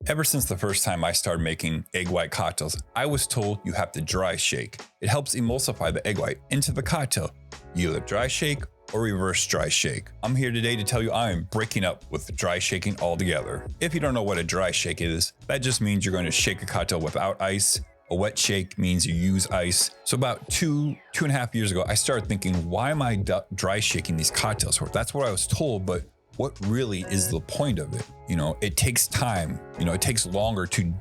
Ever since the first time I started making egg white cocktails, I was told you have to dry shake. It helps emulsify the egg white into the cocktail. You either dry shake or reverse dry shake. I'm here today to tell you I am breaking up with dry shaking altogether. If you don't know what a dry shake is, that just means you're going to shake a cocktail without ice. A wet shake means you use ice. So about two and a half years ago, I started thinking, why am I dry shaking these cocktails for? That's what I was told, but what really is the point of it? It takes time. It takes longer to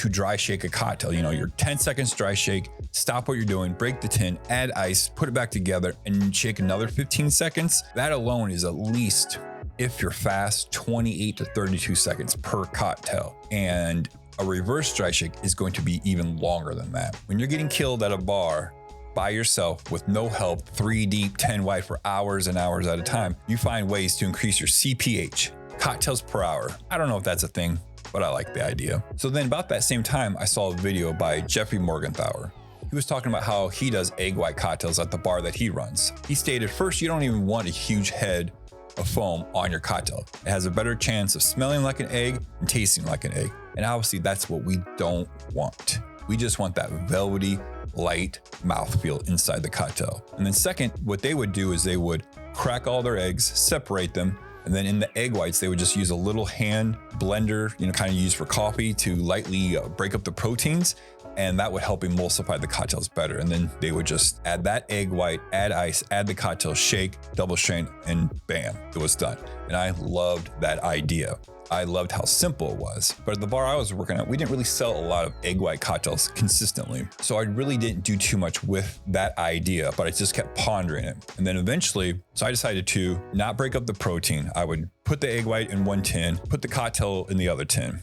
dry shake a cocktail. Your 10 seconds dry shake, stop what you're doing, break the tin, add ice, put it back together, and shake another 15 seconds. That alone is at least, if you're fast, 28 to 32 seconds per cocktail. And a reverse dry shake is going to be even longer than that. When you're getting killed at a bar by yourself with no help, 3 deep, 10 wide for hours and hours at a time, you find ways to increase your CPH, cocktails per hour. I don't know if that's a thing, but I like the idea. So then about that same time, I saw a video by Jeffrey Morgenthaler. He was talking about how he does egg white cocktails at the bar that he runs. He stated, first, you don't even want a huge head of foam on your cocktail. It has a better chance of smelling like an egg and tasting like an egg. And obviously that's what we don't want. We just want that velvety, light mouthfeel inside the cocktail. And then second, what they would do is they would crack all their eggs, separate them, and then in the egg whites, they would just use a little hand blender, kind of used for coffee to lightly break up the proteins. And that would help emulsify the cocktails better. And then they would just add that egg white, add ice, add the cocktail, shake, double strain, and bam, it was done. And I loved that idea. I loved how simple it was. But at the bar I was working at, we didn't really sell a lot of egg white cocktails consistently. So I really didn't do too much with that idea, but I just kept pondering it. And then eventually, so I decided to not break up the protein. I would put the egg white in one tin, put the cocktail in the other tin.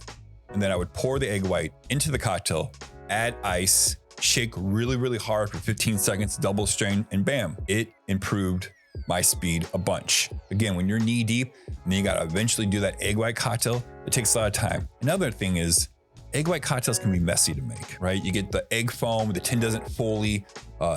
And then I would pour the egg white into the cocktail, add ice, shake really, really hard for 15 seconds, double strain, and bam, it improved my speed a bunch. Again, when you're knee deep and then you gotta eventually do that egg white cocktail, it takes a lot of time. Another thing is egg white cocktails can be messy to make, right? You get the egg foam, the tin doesn't fully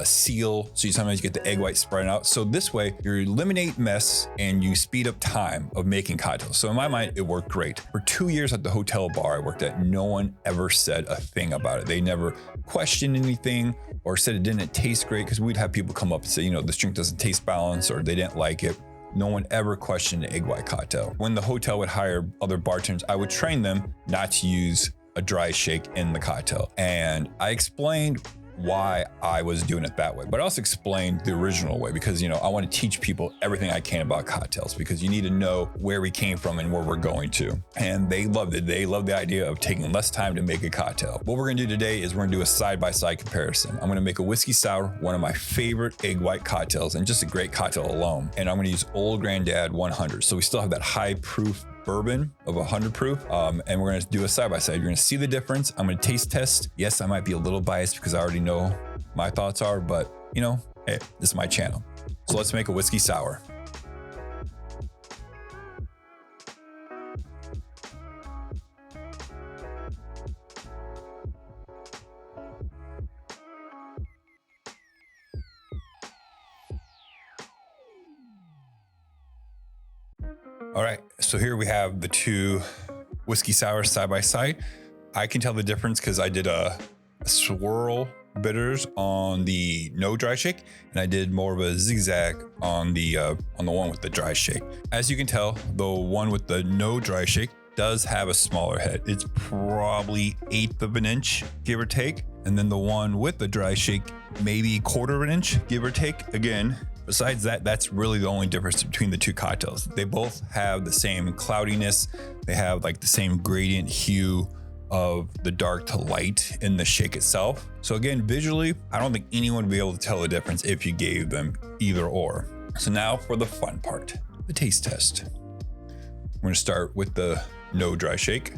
seal, so sometimes you get the egg white spread out. So this way, you eliminate mess and you speed up time of making cocktails. So in my mind, it worked great. For 2 years at the hotel bar I worked at, no one ever said a thing about it. They never questioned anything or said it didn't taste great, because we'd have people come up and say, this drink doesn't taste balanced, or they didn't like it. No one ever questioned the egg white cocktail. When the hotel would hire other bartenders, I would train them not to use a dry shake in the cocktail. And I explained why I was doing it that way, but I also explained the original way, because I want to teach people everything I can about cocktails, because you need to know where we came from and where we're going to. And they loved it. They loved the idea of taking less time to make a cocktail. What we're going to do today is we're going to do a side-by-side comparison. I'm going to make a whiskey sour, one of my favorite egg white cocktails, and just a great cocktail alone. And I'm going to use Old Granddad 100. So we still have that high proof bourbon of 100 proof, and we're going to do a side-by-side. You're going to see the difference. I'm going to taste test. Yes, I might be a little biased because I already know my thoughts are, but hey, this is my channel. So let's make a whiskey sour. All right, so here we have the two whiskey sours side by side. I can tell the difference because I did a swirl bitters on the no dry shake, and I did more of a zigzag on the one with the dry shake. As you can tell, the one with the no dry shake does have a smaller head. It's probably 1/8 of an inch, give or take. And then the one with the dry shake, maybe 1/4 of an inch, give or take. Again, besides that, that's really the only difference between the two cocktails. They both have the same cloudiness. They have like the same gradient hue of the dark to light in the shake itself. So again, visually, I don't think anyone would be able to tell the difference if you gave them either or. So now for the fun part, the taste test. We're gonna start with the no dry shake.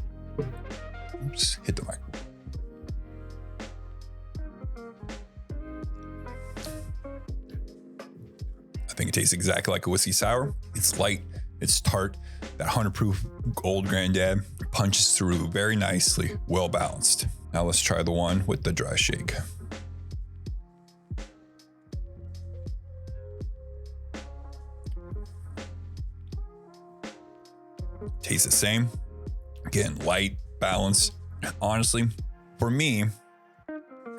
Oops, hit the mic. I think it tastes exactly like a whiskey sour. It's light, it's tart. That 100 proof Old Granddad punches through very nicely, well balanced. Now let's try the one with the dry shake. Tastes the same. Again, light, balanced. Honestly, for me,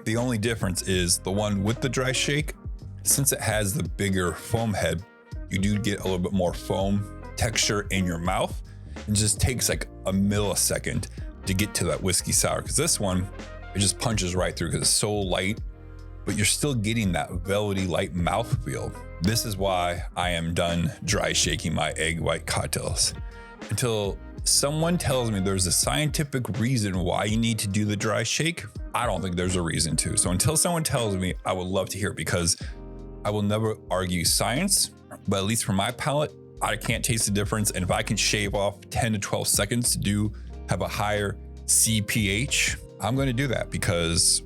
the only difference is the one with the dry shake. Since it has the bigger foam head, you do get a little bit more foam texture in your mouth. It just takes like a millisecond to get to that whiskey sour, because this one, it just punches right through because it's so light, but you're still getting that velvety light mouthfeel. This is why I am done dry shaking my egg white cocktails. Until someone tells me there's a scientific reason why you need to do the dry shake, I don't think there's a reason to. So until someone tells me, I would love to hear it, because I will never argue science, but at least for my palate, I can't taste the difference. And if I can shave off 10 to 12 seconds to have a higher CPH, I'm going to do that, because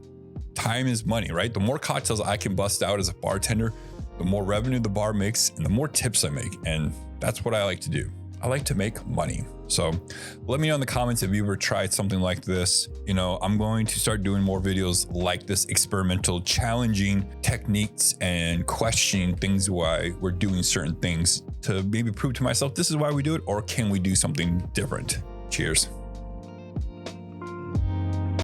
time is money, right? The more cocktails I can bust out as a bartender, the more revenue the bar makes and the more tips I make. And that's what I like to do. I like to make money. So let me know in the comments if you ever tried something like this. You know, I'm going to start doing more videos like this, experimental, challenging techniques and questioning things why we're doing certain things to maybe prove to myself this is why we do it, or can we do something different? Cheers.